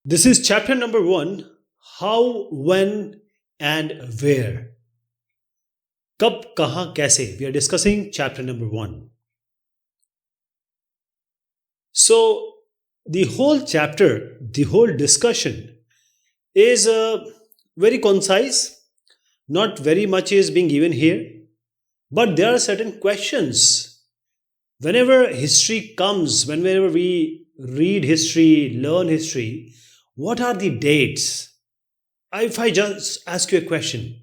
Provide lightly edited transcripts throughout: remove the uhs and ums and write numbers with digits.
This is chapter number one: how, when, and where. कब, कहाँ, कैसे. We are discussing chapter number one. So, the whole chapter, the whole discussion is very concise. Not very much is being given here, but there are certain questions. Whenever history comes, whenever we read history, learn history, what are the dates? If I just ask you a question,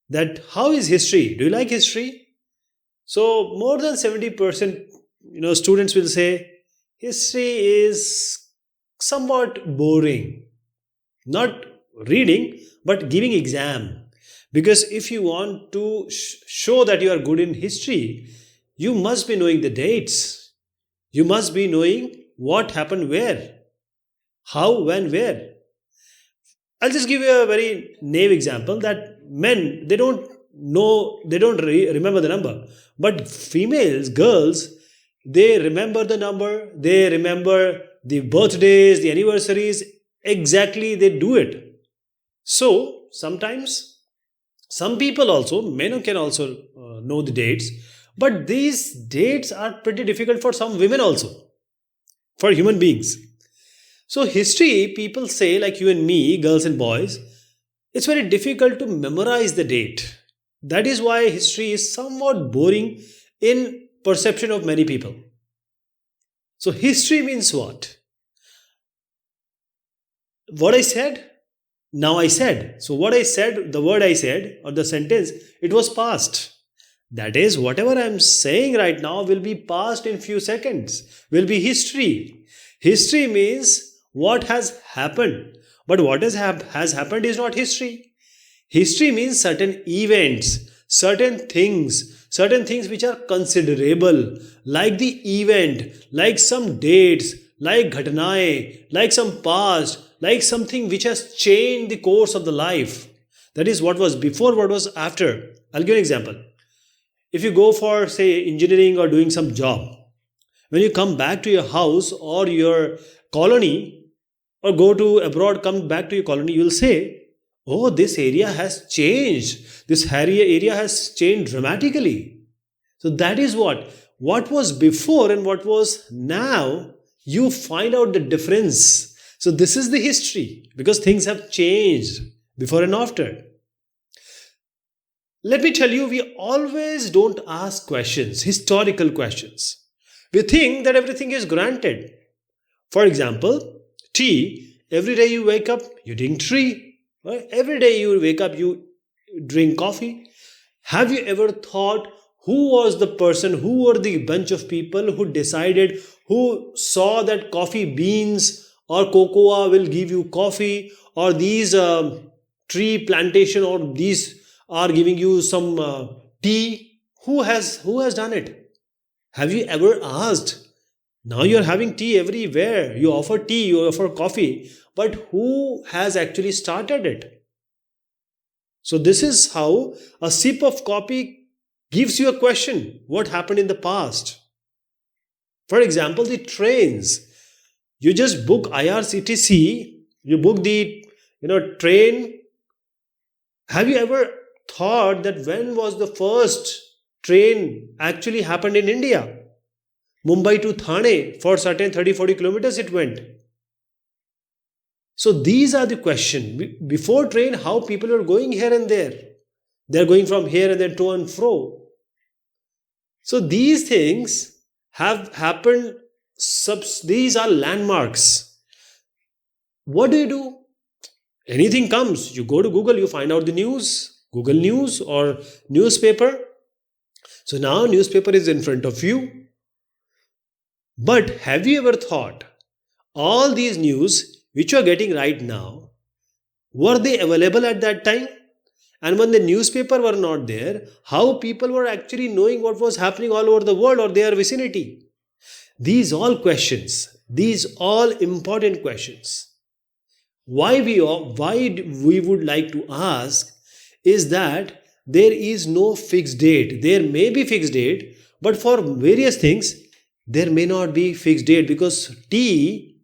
that how is history? Do you like history? So more than 70% students will say history is somewhat boring. Not reading, but giving exam. Because if you want to show that you are good in history, you must be knowing the dates. You must be knowing what happened where, how, when, where. I'll just give you a very naive example that men, they don't know, they don't remember the number. But females, girls, they remember the number, they remember the birthdays, the anniversaries, exactly they do it. So sometimes some people also, men can also know the dates, but these dates are pretty difficult for some women also, for human beings. So, history, people say, like you and me, girls and boys, it's very difficult to memorize the date. That is why history is somewhat boring in perception of many people. So, history means what? What I said, now I said. So, what I said, the word I said, or the sentence, it was past. That is, whatever I am saying right now will be past in few seconds, will be history. History means what has happened. But what has happened is not history. History means certain events, certain things which are considerable, like the event, like some dates, like ghatanaएं, like some past, like something which has changed the course of the life. That is what was before, what was after. I'll give an example. If you go for, say, engineering or doing some job, when you come back to your house or your colony, or go to abroad, come back to your colony, you will say, oh, this area has changed. This area has changed dramatically. So that is what was before and what was now, you find out the difference. So this is the history, because things have changed before and after. Let me tell you, we always don't ask questions, historical questions. We think that everything is granted. For example, tea, every day you wake up, you drink tea. Right? Every day you wake up, you drink coffee. Have you ever thought who was the person, who were the bunch of people who decided, who saw that coffee beans or cocoa will give you coffee, or these tree plantation, or these are giving you some tea? Who has done it? Have you ever asked? Now you're having tea everywhere. You offer tea, you offer coffee, but who has actually started it? So this is how a sip of coffee gives you a question: what happened in the past? For example, the trains. You just book IRCTC, you book the train. Have you ever thought that when was the first train actually happened in India? Mumbai to Thane, for certain 30-40 kilometers it went. So these are the question. Before train, how people are going here and there. They're going from here and there to and fro. So these things have happened. These are landmarks. What do? Anything comes. You go to Google, you find out the news. Google News or newspaper. So now newspaper is in front of you. But have you ever thought all these news which you are getting right now, were they available at that time? And when the newspaper were not there, how people were actually knowing what was happening all over the world or their vicinity? These all questions, these all important questions. Why we would like to ask is that there is no fixed date. There may be fixed date, but for various things there may not be fixed date, because tea,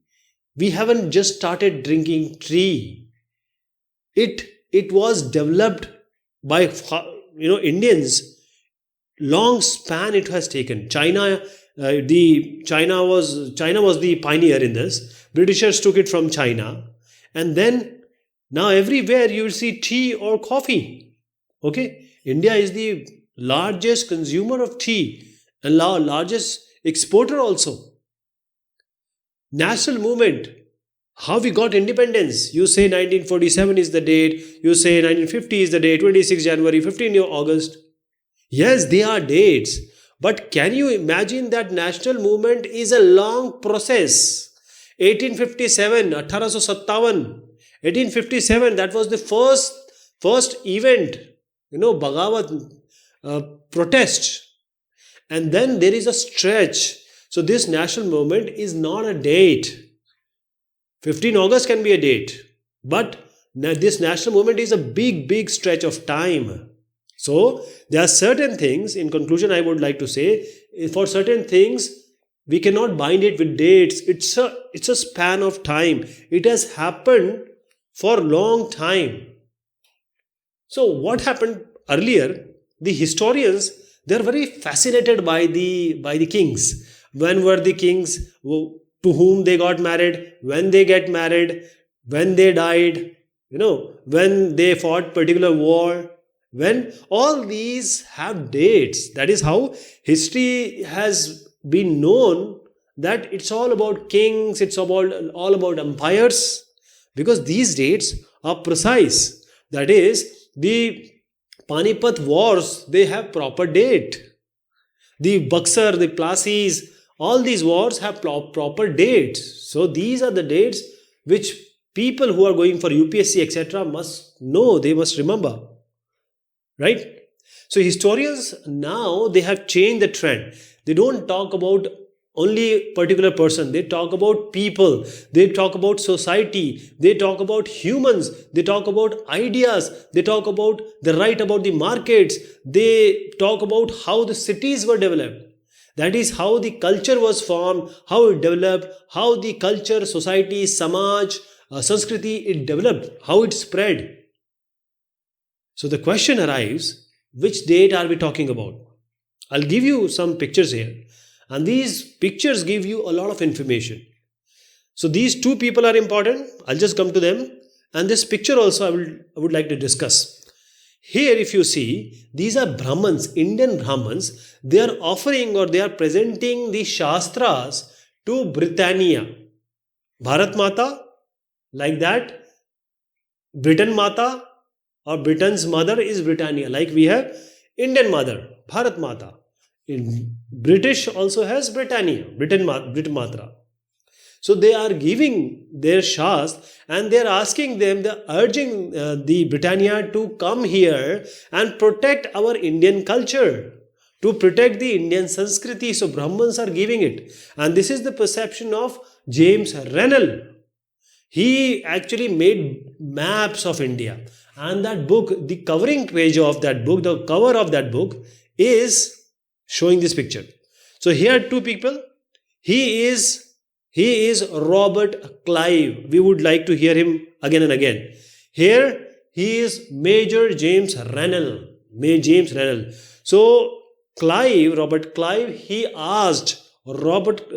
We haven't just started drinking tea. It was developed by Indians. Long span it has taken. China was the pioneer in this. Britishers took it from China, and then now everywhere you will see tea or coffee. Okay, India is the largest consumer of tea and largest exporter also. National movement, how we got independence. You say 1947 is the date, you say 1950 is the date, 26 January, 15 August. Yes, they are dates. But can you imagine that national movement is a long process? 1857, 1857, that was the first event, Bhagavat protest. And then there is a stretch. So this national movement is not a date. 15 August can be a date, but this national movement is a big stretch of time. So there are certain things, in conclusion I would like to say, for certain things we cannot bind it with dates. It's a span of time. It has happened for a long time. So what happened earlier, the historians, they are very fascinated by the kings. When were the kings, to whom they got married, when they get married, when they died, when they fought particular war, when all these have dates. That is how history has been known, that it's all about kings, it's all about empires, because these dates are precise. That is, the Panipat wars, they have proper date. The Buxar, the Plasis, all these wars have proper dates. So these are the dates which people who are going for UPSC etc. must know, they must remember. Right? So historians now, they have changed the trend. They don't talk about only particular person. They talk about people. They talk about society. They talk about humans. They talk about ideas. They talk about the right about the markets. They talk about how the cities were developed. That is how the culture was formed, how it developed, how the culture, society, samaj, Sanskriti, it developed, how it spread. So the question arrives, which date are we talking about? I'll give you some pictures here, and these pictures give you a lot of information. So these two people are important. I'll just come to them, and this picture also I would like to discuss. Here if you see, these are Brahmins, Indian Brahmins. They are offering or they are presenting the Shastras to Britannia. Bharat Mata, like that. Britain Mata or Britain's mother is Britannia. Like we have Indian mother, Bharat Mata. In British also has Britannia, Britain Matra. So they are giving their Shast and they are asking them, they are urging the Britannia to come here and protect our Indian culture, to protect the Indian Sanskriti. So Brahmins are giving it. And this is the perception of James Rennell. He actually made maps of India. And that book, the covering page of that book, the cover of that book is showing this picture. So here two people. He is Robert Clive. We would like to hear him again and again. Here he is Major James Rennell. So Robert Clive, he asked Robert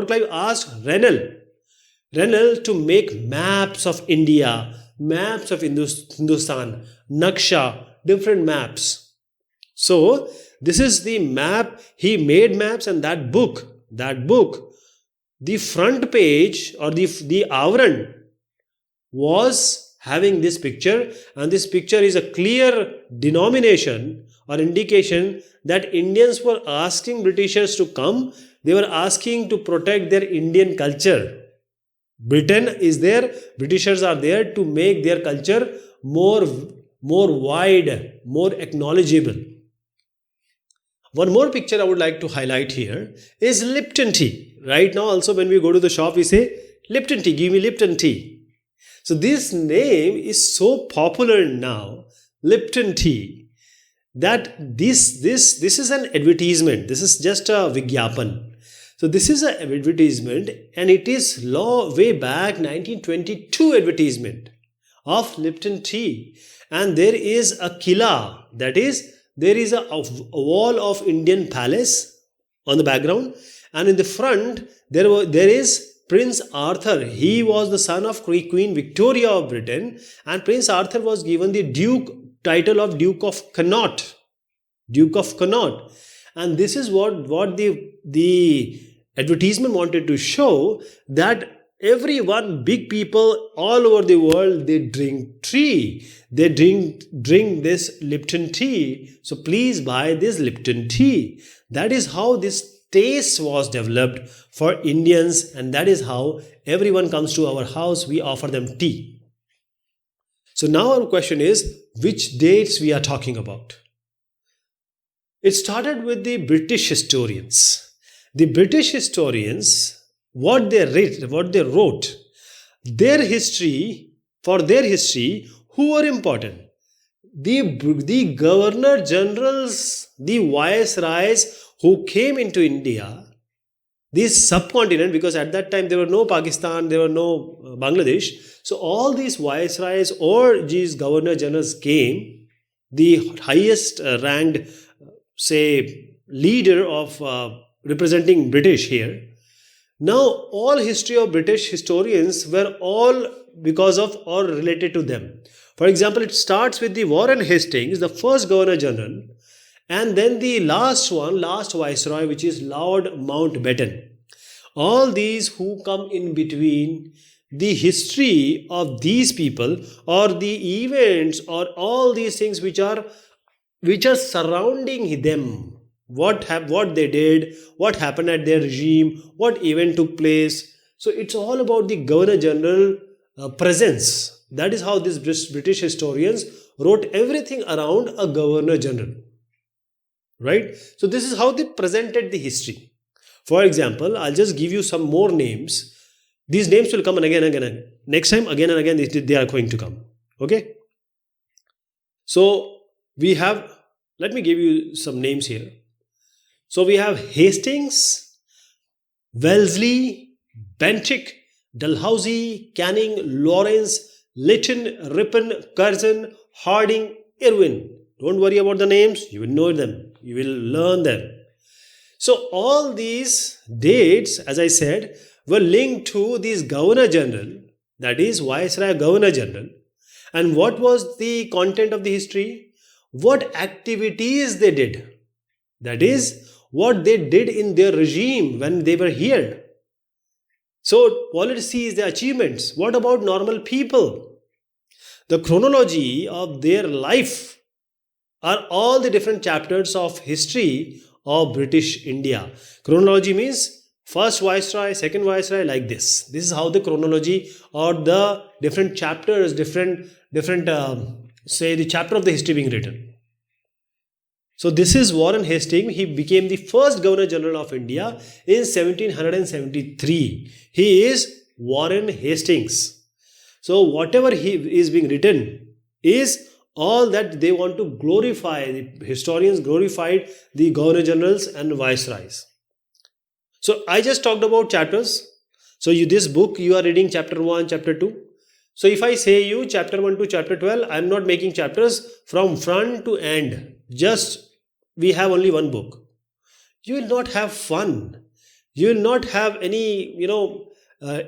Clive asked Rennell to make maps of India, maps of Hindustan, Naksha, different maps. So this is the map. He made maps, and that book, the front page or the Avran was having this picture, and this picture is a clear denomination or indication that Indians were asking Britishers to come. They were asking to protect their Indian culture. Britain is there, Britishers are there to make their culture more wide, more acknowledgeable. One more picture I would like to highlight here is Lipton tea. Right now also when we go to the shop we say, Lipton tea, give me Lipton tea. So this name is so popular now, Lipton tea, that this is an advertisement. This is just a Vigyapan. So this is an advertisement, and it is way back 1922 advertisement of Lipton tea. And there is a killa, that is, there is a wall of Indian palace on the background, and in the front there is Prince Arthur. He was the son of Queen Victoria of Britain, and Prince Arthur was given the title of Duke of Connaught. Duke of Connaught. And this is what the advertisement wanted to show, that everyone, big people all over the world, they drink tea. They drink this Lipton tea. So please buy this Lipton tea. That is how this taste was developed for Indians, and that is how everyone comes to our house, we offer them tea. So now our question is, which dates we are talking about? It started with the British historians. The British historians, what they wrote, their history, for their history, who were important? The governor generals, the viceroys who came into India, this subcontinent, because at that time there were no Pakistan, there were no Bangladesh. So all these viceroys or these governor generals came, the highest ranked, say, leader of representing British here. Now all history of British historians were all because of or related to them. For example, it starts with the Warren Hastings, the first governor general, and then the last viceroy, which is Lord Mountbatten. All these who come in between, the history of these people or the events or all these things which are surrounding them, what they did, what happened at their regime, what event took place. So it's all about the governor general presence. That is how these British historians wrote everything around a governor general. Right? So this is how they presented the history. For example, I'll just give you some more names. These names will come again and again. Next time, again and again, they are going to come. Okay? So we have, let me give you some names here. So we have Hastings, Wellesley, Bentinck, Dalhousie, Canning, Lawrence, Lytton, Ripon, Curzon, Harding, Irwin. Don't worry about the names, you will know them, you will learn them. So all these dates, as I said, were linked to this governor general, that is Viceroy Governor General. And what was the content of the history? What activities they did. That is, what they did in their regime when they were here. So policy is the achievements. What about normal people? The chronology of their life are all the different chapters of history of British India. Chronology means first viceroy, second viceroy, like this. This is how the chronology or the different chapters, say the chapter of the history being written. So this is Warren Hastings. He became the first Governor General of India in 1773. He is Warren Hastings. So whatever is being written is all that they want to glorify. The historians glorified the Governor Generals and Viceroys. So I just talked about chapters. So this book you are reading chapter 1, chapter 2. So if I say you chapter 1 to chapter 12, I am not making chapters from front to end. Just we have only one book. You will not have fun. You will not have any,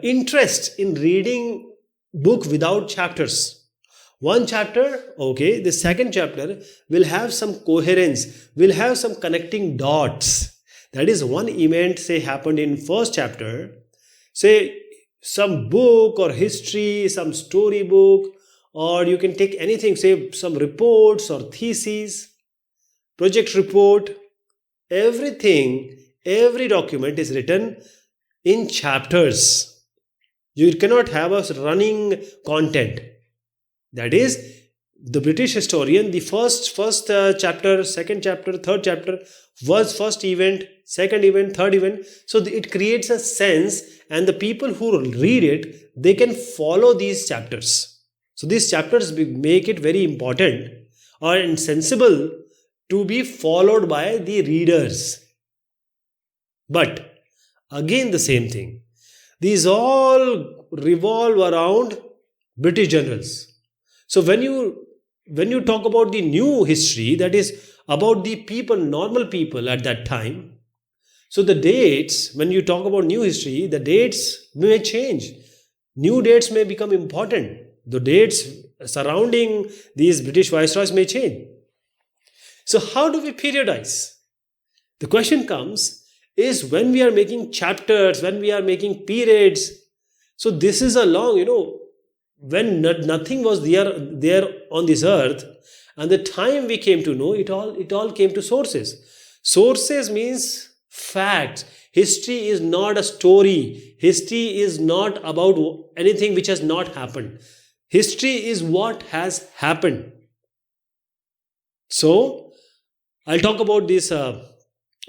interest in reading book without chapters. One chapter, okay, the second chapter will have some coherence, will have some connecting dots. That is, one event, say, happened in first chapter, say, some book or history, some story book, or you can take anything, say, some reports or theses, project report, everything, every document is written in chapters. You cannot have a running content. That is, the British historian, the first chapter, second chapter, third chapter was first event, second event, third event. So it creates a sense, and the people who read it, they can follow these chapters. So these chapters make it very important or sensible to be followed by the readers. But Again, the same thing. These all revolve around British generals. So when you talk about the new history, that is about the people, normal people at that time. So the dates, when you talk about new history, the dates may change. New dates may become important. The dates surrounding these British viceroys may change. So how do we periodize? The question comes is when we are making chapters, when we are making periods. So this is a long, when nothing was there on this earth, and the time we came to know it all came to sources. Sources means facts. History is not a story. History is not about anything which has not happened. History is what has happened. So I'll talk about this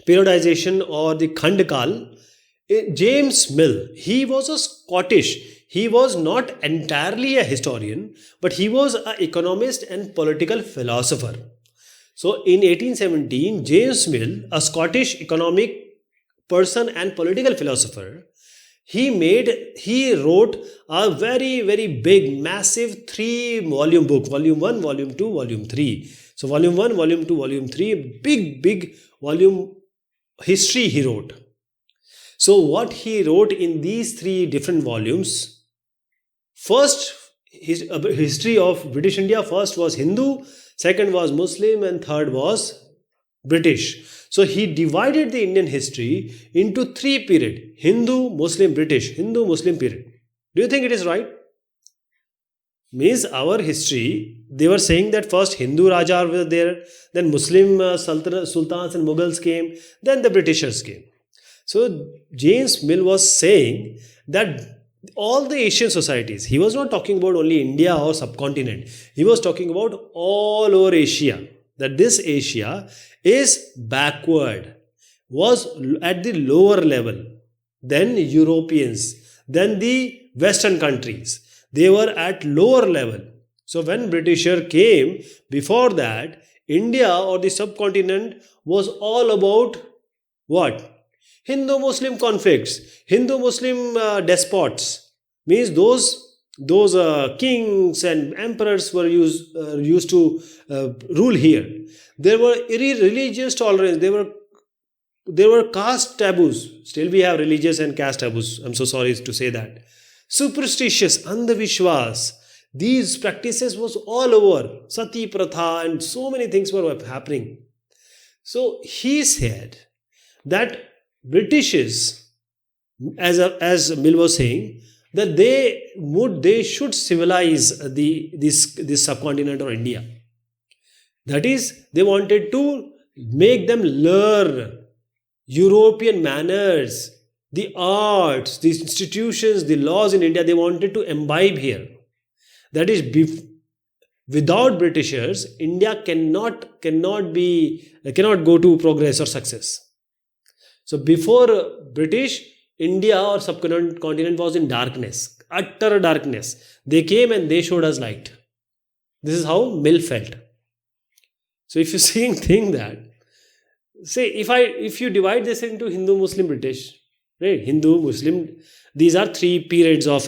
periodization or the Khandkal. James Mill, he was a Scottish. He was not entirely a historian, but he was an economist and political philosopher. So in 1817, James Mill, a Scottish economic person and political philosopher, he wrote a very, very big, massive 3 volume book, volume 1, volume 2, volume 3. So volume 1, volume 2, volume 3, big volume history he wrote. So what he wrote in these 3 different volumes, first history of British India, first was Hindu, second was Muslim, and third was British. So he divided the Indian history into 3 periods: Hindu, Muslim, British. Hindu, Muslim period. Do you think it is right? Means our history, they were saying that first Hindu Raja were there, then Muslim Sultans and Mughals came, then the Britishers came. So James Mill was saying that all the Asian societies, he was not talking about only India or subcontinent, he was talking about all over Asia, that this Asia is backward, was at the lower level than Europeans, than the Western countries. They were at lower level. So when Britisher came, before that, India or the subcontinent was all about what? Hindu-Muslim conflicts, Hindu-Muslim despots. Means those kings and emperors were used to rule here. There were religious tolerance. There were caste taboos. Still we have religious and caste taboos. I'm so sorry to say that. Superstitious, andhavishwas. These practices was all over. Sati pratha and so many things were happening. So he said that Britishes, as Mill was saying, that they should civilize this subcontinent or India. That is, they wanted to make them learn European manners, the arts, the institutions, the laws in India. They wanted to imbibe here. That is, without Britishers, India cannot go to progress or success. So before British, India or subcontinent was in darkness, utter darkness. They came and they showed us light. This is how Mill felt. So if you think that, say if you divide this into Hindu, Muslim, British, right? Hindu, Muslim, these are 3 periods of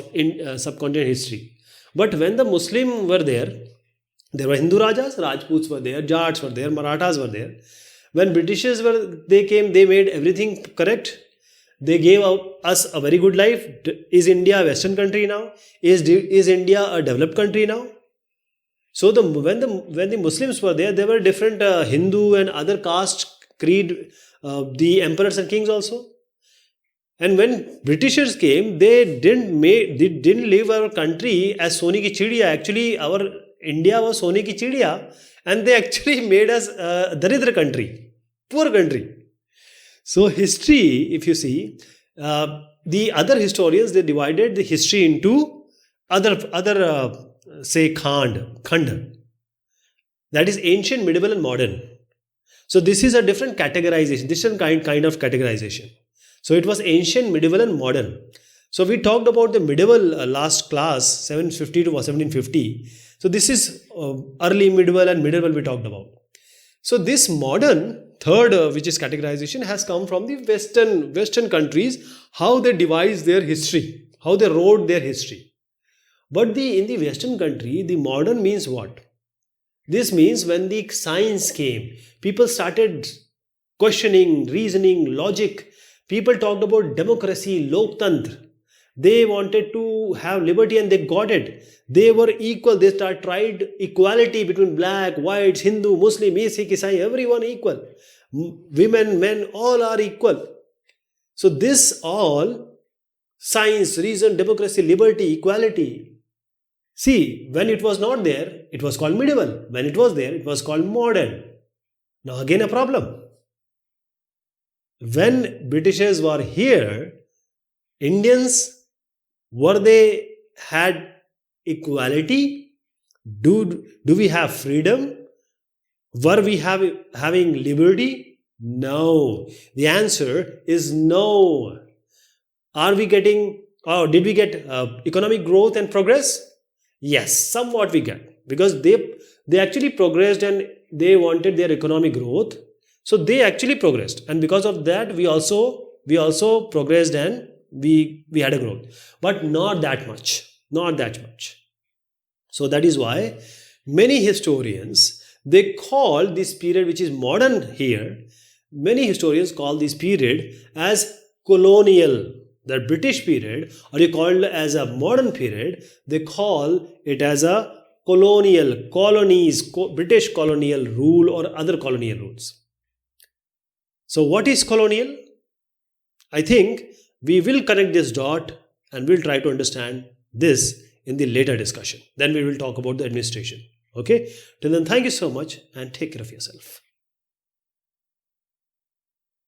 subcontinent history. But when the Muslim were there were Hindu Rajas, Rajputs were there, Jats were there, Marathas were there. When Britishers they came, they made everything correct. They gave us a very good life. Is India a Western country now? Is India a developed country now? So when the Muslims were there were different Hindu and other caste, creed, the emperors and kings also. And when Britishers came, they didn't leave our country as Soni ki chidiya. Actually, our India was Soni ki chidiya, and they actually made us a Daridra country, poor country. So history, if you see, the other historians, they divided the history into other say Khand. That is ancient, medieval and modern. So this is a different categorization, different kind of categorization. So it was ancient, medieval and modern. So we talked about the medieval last class, 750 to 1750. So this is early medieval and medieval we talked about. So this modern third, which is categorization, has come from the Western countries. how they devised their history, how they wrote their history. But in the Western country, the modern means what? This means when the science came, people started questioning, reasoning, logic. People talked about democracy, loktantra. They wanted to have liberty and they got it. They were equal. They tried equality between black, whites, Hindu, Muslim, Sikh, Isai, everyone equal. Women, men, all are equal. So this all science, reason, democracy, liberty, equality. See, when it was not there, it was called medieval. When it was there, it was called modern. Now again a problem. When Britishers were here, Indians, were they had equality? Do we have freedom? Were we having liberty? No. The answer is no. Are we getting, or did we get economic growth and progress? Yes, somewhat we get, because they actually progressed and they wanted their economic growth. So they actually progressed, and because of that we also progressed and we had a growth, but not that much, not that much. So that is why many historians, they call this period which is modern here, many historians call this period as colonial. The British period, or you call it as a modern period, they call it as a colonial, colonies, British colonial rule or other colonial rules. So what is colonial? I think we will connect this dot and we'll try to understand this in the later discussion. Then we will talk about the administration. Okay? Till then, thank you so much and take care of yourself.